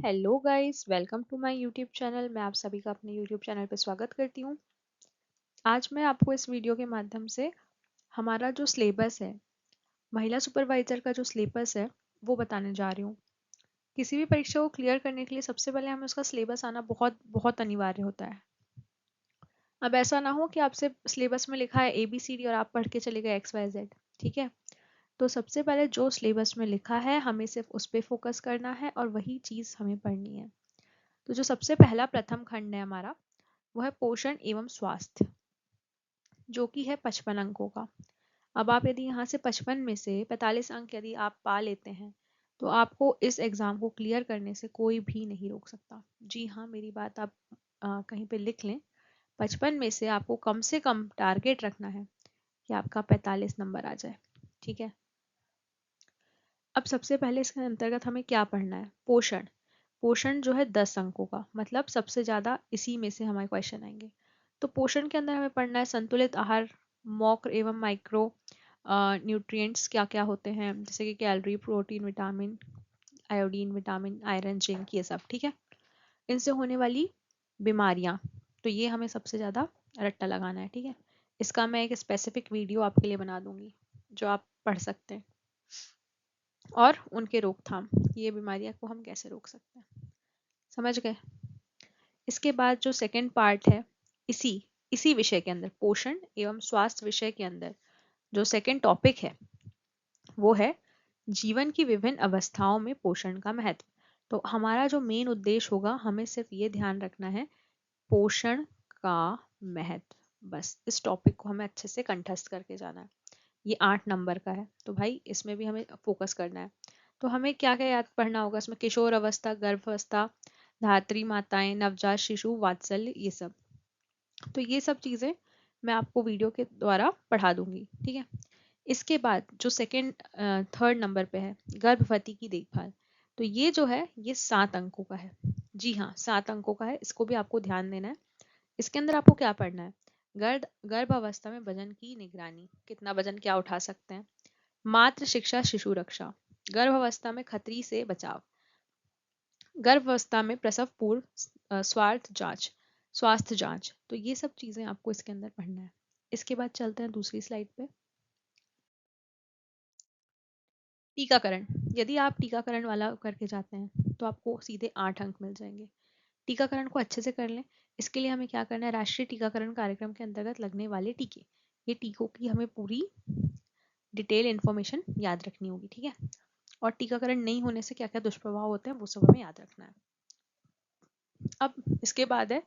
Hello guys, welcome to my YouTube channel. मैं आप सभी का अपने यूट्यूब चैनल पर स्वागत करती हूँ। आज मैं आपको इस वीडियो के माध्यम से हमारा जो सिलेबस है, महिला सुपरवाइजर का जो सिलेबस है वो बताने जा रही हूँ। किसी भी परीक्षा को क्लियर करने के लिए सबसे पहले हमें उसका सिलेबस आना बहुत बहुत अनिवार्य होता है। अब ऐसा ना हो कि आपसे सिलेबस में लिखा है ABCD और आप पढ़ के चले गए XYZ। ठीक है, तो सबसे पहले जो सिलेबस में लिखा है हमें सिर्फ उस पर फोकस करना है और वही चीज़ हमें पढ़नी है। तो जो सबसे पहला प्रथम खंड है हमारा, वो है पोषण एवं स्वास्थ्य, जो कि है 55 अंकों का। अब आप यदि यहाँ से 55 में से 45 अंक यदि आप पा लेते हैं तो आपको इस एग्जाम को क्लियर करने से कोई भी नहीं रोक सकता। जी हाँ, मेरी बात आप कहीं पे लिख लें। 55 में से आपको कम से कम टारगेट रखना है कि आपका 45 नंबर आ जाए। ठीक है, अब सबसे पहले इसके अंतर्गत हमें क्या पढ़ना है? पोषण। पोषण जो है 10 अंकों का, मतलब सबसे ज़्यादा इसी में से हमारे क्वेश्चन आएंगे। तो पोषण के अंदर हमें पढ़ना है संतुलित आहार, मौक्र एवं माइक्रो न्यूट्रिएंट्स क्या क्या होते हैं, जैसे कि calorie, protein, vitamin, iodine, vitamin, iron, zinc, ये सब। ठीक है, इनसे होने वाली बीमारियां, तो ये हमें सबसे ज़्यादा रट्टा लगाना है। ठीक है, इसका मैं एक स्पेसिफिक वीडियो आपके लिए बना दूंगी जो आप पढ़ सकते हैं। और उनके रोकथाम, ये बीमारियां को हम कैसे रोक सकते हैं, समझ गए? इसके बाद जो सेकंड पार्ट है, इसी इसी विषय के अंदर, पोषण एवं स्वास्थ्य विषय के अंदर जो सेकंड टॉपिक है वो है जीवन की विभिन्न अवस्थाओं में पोषण का महत्व। तो हमारा जो मेन उद्देश्य होगा, हमें सिर्फ ये ध्यान रखना है पोषण का महत्व। बस इस टॉपिक को हमें अच्छे से कंठस्थ करके जाना है। ये 8 नंबर का है, तो भाई इसमें भी हमें फोकस करना है। तो हमें क्या क्या याद पढ़ना होगा इसमें? किशोर अवस्था, गर्भावस्था, धात्री माताएं, नवजात शिशु, वात्सल्य, ये सब। तो ये सब चीज़ें मैं आपको वीडियो के द्वारा पढ़ा दूंगी। ठीक है, इसके बाद जो सेकंड थर्ड नंबर पे है, गर्भवती की देखभाल। तो ये जो है ये 7 अंकों का है। जी हाँ, 7 अंकों का है, इसको भी आपको ध्यान देना है। इसके अंदर आपको क्या पढ़ना है? गर्भ अवस्था में वजन की निगरानी, कितना वजन क्या उठा सकते हैं। मातृ शिक्षा, शिशु रक्षा, गर्भावस्था में खतरी से बचाव, गर्भावस्था में प्रसव पूर्व स्वास्थ्य जांच। तो ये सब चीजें आपको इसके अंदर पढ़ना है। इसके बाद चलते हैं दूसरी स्लाइड पे। टीकाकरण। यदि आप टीकाकरण वाला करके जाते हैं तो आपको सीधे 8 अंक मिल जाएंगे। टीकाकरण को अच्छे से कर लें। इसके लिए हमें क्या करना है? राष्ट्रीय टीकाकरण कार्यक्रम के अंतर्गत लगने वाले टीके, ये टीकों की हमें पूरी डिटेल इन्फॉर्मेशन याद रखनी होगी। ठीक है, और टीकाकरण नहीं होने से क्या क्या दुष्प्रभाव होते हैं वो सब हमें याद रखना है। अब इसके बाद है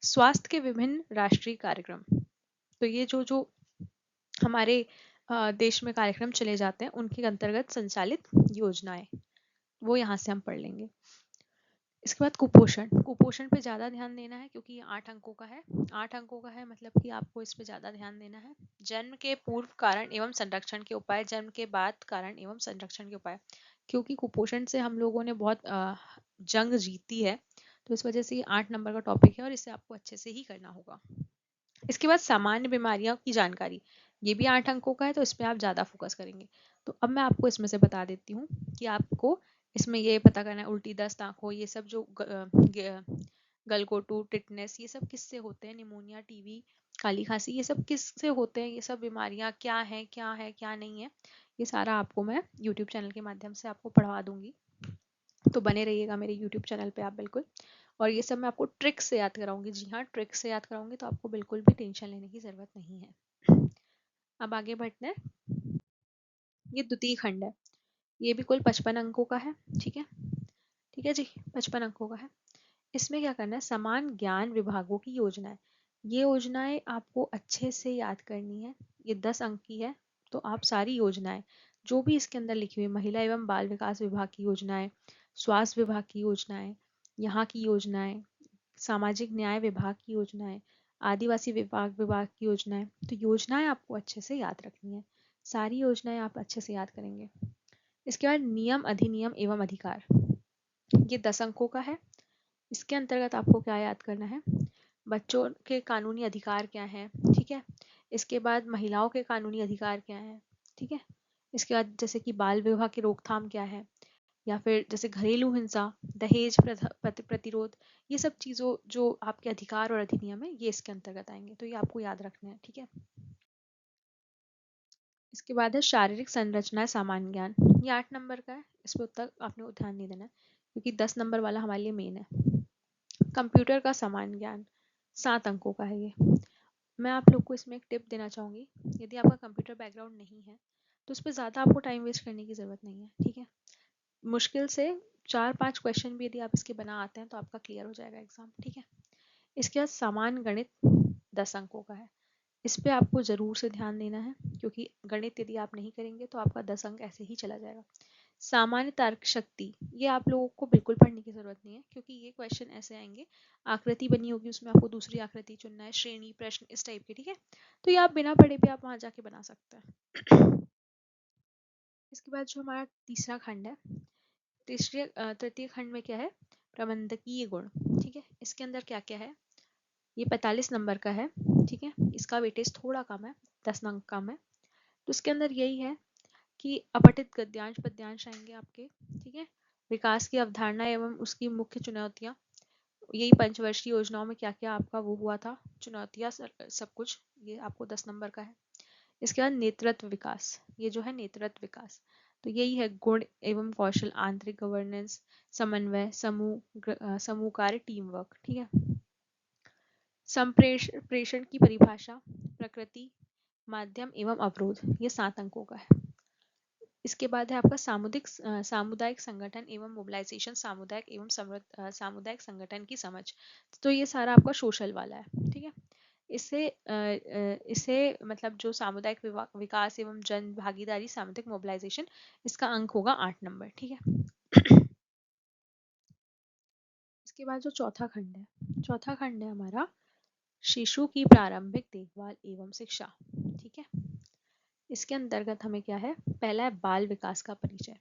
स्वास्थ्य के विभिन्न राष्ट्रीय कार्यक्रम। तो ये जो जो हमारे देश में कार्यक्रम चले जाते हैं उनके अंतर्गत संचालित योजनाएं, वो यहाँ से हम पढ़ लेंगे। इसके बाद कुपोषण। कुपोषण पे ज़्यादा ध्यान देना है क्योंकि ये 8 अंकों का है। 8 अंकों का है मतलब कि आपको इस पे ज़्यादा ध्यान देना है। जन्म के पूर्व कारण एवं संरक्षण के उपाय, जन्म के बाद कारण एवं संरक्षण के उपाय, क्योंकि कुपोषण से हम लोगों ने बहुत जंग जीती है, तो इस वजह से ये 8 नंबर का टॉपिक है और इसे आपको अच्छे से ही करना होगा। इसके बाद सामान्य बीमारियों की जानकारी, ये भी 8 अंकों का है, तो इस पर आप ज़्यादा फोकस करेंगे। तो अब मैं आपको इसमें से बता देती हूँ कि आपको इसमें ये पता करना है उल्टी, दस्त, आंखों, ये सब जो गलघोटू, टिटनेस, ये सब किससे होते हैं, निमोनिया, टीबी, काली खांसी, ये सब किससे होते हैं, ये सब बीमारियां क्या है क्या नहीं है, ये सारा आपको मैं यूट्यूब चैनल के माध्यम से आपको पढ़वा दूंगी। तो बने रहिएगा मेरे यूट्यूब चैनल पे आप बिल्कुल। और ये सब मैं आपको ट्रिक से याद कराऊंगी। जी हाँ, ट्रिक से याद कराऊंगी, तो आपको बिल्कुल भी टेंशन लेने की जरूरत नहीं है। अब आगे बढ़ते हैं। ये द्वितीय खंड है, ये भी कुल 55 अंकों का है। ठीक है, ठीक है जी, 55 अंकों का है। इसमें क्या करना है? समान ज्ञान विभागों की योजनाएं। ये योजनाएं आपको अच्छे से याद करनी है। ये 10 अंक की है, तो आप सारी योजनाएं जो भी इसके अंदर लिखी हुई, महिला एवं बाल विकास विभाग की योजनाएं, स्वास्थ्य विभाग की योजनाएं, यहाँ की योजनाएं, सामाजिक न्याय विभाग की योजनाएं, आदिवासी विभाग की योजनाएं, तो योजनाएं आपको अच्छे से याद रखनी है। सारी योजनाएं आप अच्छे से याद करेंगे। इसके बाद नियम, अधिनियम एवं अधिकार, ये 10 अंकों का है। इसके अंतर्गत आपको क्या याद करना है? बच्चों के कानूनी अधिकार क्या हैं, ठीक है। इसके बाद महिलाओं के कानूनी अधिकार क्या हैं, ठीक है। इसके बाद जैसे कि बाल विवाह की रोकथाम क्या है, या फिर जैसे घरेलू हिंसा, दहेज प्रतिरोध, ये सब चीज़ों जो आपके अधिकार और अधिनियम है ये इसके अंतर्गत आएंगे, तो ये आपको याद रखना है, ठीक है। इसके बाद है शारीरिक संरचना सामान्य ज्ञान, ये 8 नंबर का है, इस पर उत्तर आपने को ध्यान नहीं देना है क्योंकि 10 नंबर वाला हमारे लिए मेन है। कंप्यूटर का सामान्य ज्ञान 7 अंकों का है ये। मैं आप लोग को इसमें एक टिप देना चाहूँगी, यदि आपका कंप्यूटर बैकग्राउंड नहीं है तो उस पर ज़्यादा आपको टाइम वेस्ट करने की ज़रूरत नहीं है, ठीक है। मुश्किल से 4-5 क्वेश्चन भी यदि आप इसके बना आते हैं तो आपका क्लियर हो जाएगा एग्जाम, ठीक है। इसके बाद सामान्य गणित 10 अंकों का है, इस पे आपको ज़रूर से ध्यान देना है क्योंकि गणित यदि आप नहीं करेंगे तो आपका 10 अंक ऐसे ही चला जाएगा। सामान्य तर्क शक्ति, ये आप लोगों को बिल्कुल पढ़ने की ज़रूरत नहीं है क्योंकि ये क्वेश्चन ऐसे आएंगे, आकृति बनी होगी उसमें आपको दूसरी आकृति चुनना है, श्रेणी प्रश्न इस टाइप के, ठीक है। तो ये आप बिना पढ़े भी आप वहाँ जाके बना सकते हैं। इसके बाद जो हमारा तीसरा खंड है, तृतीय खंड में क्या है, प्रबंधकीय गुण, ठीक है। इसके अंदर क्या क्या है, ये 45 नंबर का है, ठीक है। इसका वेटेज थोड़ा कम है, 10 अंक कम है। तो इसके अंदर यही है कि अपठित गद्यांश पद्यांश आएंगे आपके, ठीक है। विकास की अवधारणा एवं उसकी मुख्य चुनौतियां, यही पंचवर्षीय योजनाओं में क्या क्या आपका वो हुआ था, चुनौतियां सब कुछ, ये आपको 10 नंबर का है। इसके बाद नेतृत्व विकास, ये जो है नेतृत्व विकास, तो यही है गुण एवं कौशल, आंतरिक गवर्नेंस, समन्वय, समूह कार्य, टीम वर्क, ठीक है। संप्रेषण की परिभाषा, प्रकृति, माध्यम एवं अवरोध, ये 7 अंकों का है। इसके बाद है आपका सामुदायिक संगठन एवं मोबिलाइजेशन, सामुदायिक एवं सामुदायिक संगठन की समझ, तो ये सारा आपका सोशल वाला है, ठीक है। इसे मतलब जो सामुदायिक विकास एवं जन भागीदारी, सामुदायिक मोबिलाइजेशन, इसका अंक होगा 8 नंबर, ठीक है। इसके बाद जो चौथा खंड है हमारा शिशु की प्रारंभिक देखभाल एवं शिक्षा, ठीक है। इसके अंतर्गत हमें क्या है, पहला है बाल विकास का परिचय।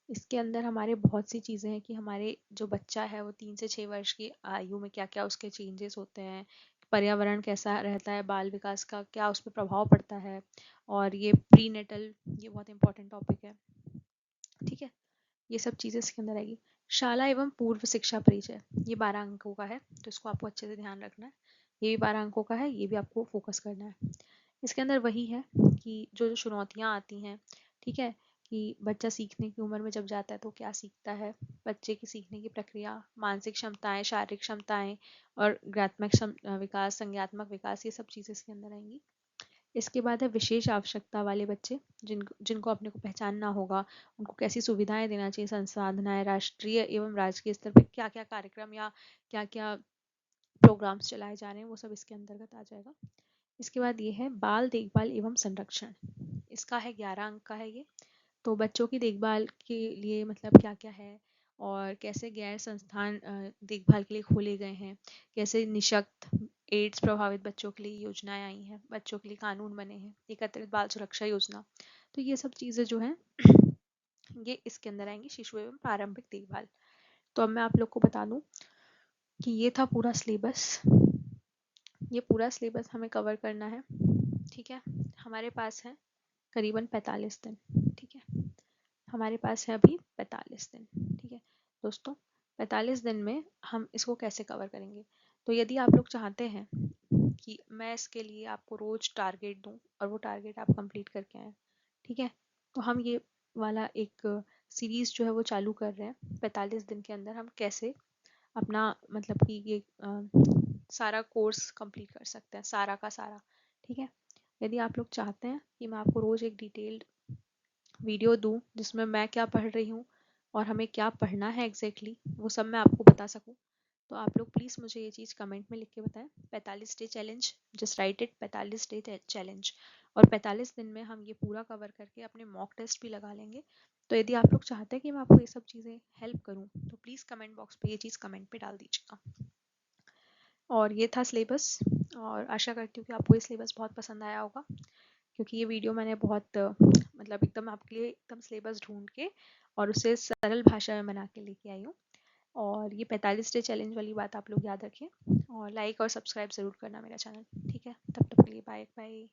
इसके अंदर हमारे बहुत सी चीज़ें हैं कि हमारे जो बच्चा है वो 3 से 6 वर्ष की आयु में क्या क्या उसके चेंजेस होते हैं, पर्यावरण कैसा रहता है, बाल विकास का क्या उस पर प्रभाव पड़ता है, और ये प्रीनेटल, ये बहुत इंपॉर्टेंट टॉपिक है, ठीक है। ये सब चीज़ें इसके अंदर आएगी। शाला एवं पूर्व शिक्षा परिचय, ये 12 अंकों का है, तो इसको आपको अच्छे से ध्यान रखना है। ये भी 12 अंकों का है, ये भी आपको फोकस करना है। इसके अंदर वही है कि जो जो चुनौतियाँ आती हैं, ठीक है, कि बच्चा सीखने की उम्र में जब जाता है तो क्या सीखता है, बच्चे की सीखने की प्रक्रिया, मानसिक क्षमताएं, शारीरिक क्षमताएं और ज्ञात्मक विकास, संज्ञात्मक विकास, ये सब चीज़ें इसके अंदर आएंगी। इसके बाद है विशेष आवश्यकता वाले बच्चे, जिनको अपने को पहचानना होगा, उनको कैसी सुविधाएं देना चाहिए, संसाधनाएं, राष्ट्रीय एवं राज्य स्तर पर क्या क्या कार्यक्रम या क्या क्या प्रोग्राम्स चलाए जा रहे हैं, वो सब इसके अंतर्गत आ जाएगा। इसके बाद ये है बाल देखभाल एवं संरक्षण, इसका है 11 अंक का है ये। तो बच्चों की देखभाल के लिए मतलब क्या क्या है, और कैसे गैर संस्थान देखभाल के लिए खोले गए हैं, कैसे निशक्त एड्स प्रभावित बच्चों के लिए योजनाएं आई हैं, बच्चों के लिए कानून बने हैं, एकत्रित बाल सुरक्षा योजना, तो ये सब चीज़ें जो हैं ये इसके अंदर आएंगी, शिशु एवं प्रारंभिक देखभाल। तो अब मैं आप लोग को बता दूं कि ये था पूरा सिलेबस, ये पूरा सिलेबस हमें कवर करना है, ठीक है। हमारे पास है करीबन 45 दिन, ठीक है। हमारे पास है अभी 45 दिन, ठीक है दोस्तों। 45 दिन में हम इसको कैसे कवर करेंगे, तो यदि आप लोग चाहते हैं कि मैं इसके लिए आपको रोज टारगेट दूं और वो टारगेट आप कंप्लीट करके आए, ठीक है, तो हम ये वाला एक सीरीज जो है वो चालू कर रहे हैं। 45 दिन के अंदर हम कैसे अपना मतलब कि ये सारा कोर्स कंप्लीट कर सकते हैं, सारा का सारा, ठीक है। यदि आप लोग चाहते हैं कि मैं आपको रोज एक डिटेल्ड वीडियो दूं जिसमें मैं क्या पढ़ रही हूँ और हमें क्या पढ़ना है एग्जैक्टली वो सब मैं आपको बता सकूं, तो आप लोग प्लीज़ मुझे ये चीज़ कमेंट में लिख के बताएं। 45 day challenge, just right it 45 day challenge, और 45 दिन में हम ये पूरा कवर करके अपने मॉक टेस्ट भी लगा लेंगे। तो यदि आप लोग चाहते हैं कि मैं आपको ये सब चीज़ें हेल्प करूँ तो प्लीज़ कमेंट बॉक्स पे ये चीज़ कमेंट पे डाल दीजिएगा। और ये था सिलेबस, और आशा करती हूँ कि आपको ये सिलेबस बहुत पसंद आया होगा, क्योंकि ये वीडियो मैंने बहुत मतलब एकदम आपके लिए एकदम सिलेबस ढूंढ के और उसे सरल भाषा में बना के लेके आई हूँ। और ये 45 डे चैलेंज वाली बात आप लोग याद रखें, और लाइक और सब्सक्राइब ज़रूर करना मेरा चैनल, ठीक है। तब तक के लिए बाय बाय।